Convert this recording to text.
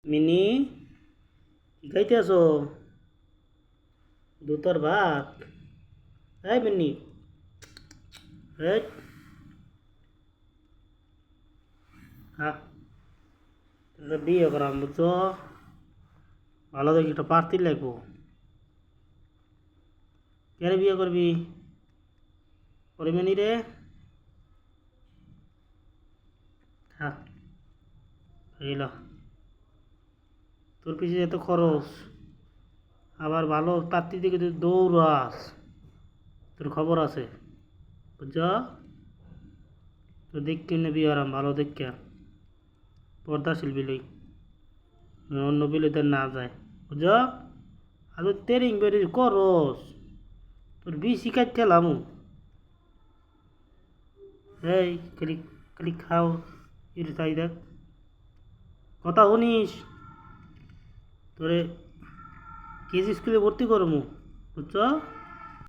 Mini কি খাইতে আছো? দুতর ভাত? এই মিনি, এই হ্যাঁ, তোরা বিয়ে করাম বুঝছো? ভালো দেখি একটা পার্টি লাগবো। কে বিয়ে করবি? করবি নি রে? হ্যাঁ, হইল। তোর পিছিয়ে এত খরচ, আবার ভালো পাত্রী দিকে তুই দৌড়াস, তোর খবর আছে বুঝছ? তো দেখতে নে বিয়ে আরাম ভালো দেখে পর্দাশীল বিলই, অন্য বিলেতে না যায় বুঝছ? আর তুই তেরিং বেরিং করস, তোর বিসি কাটছিলাম। এই খালি খালি খাও, এর তাই দেখ, কথা শুনিস? তোরে কেজি স্কুলে ভর্তি করমু বুঝছ?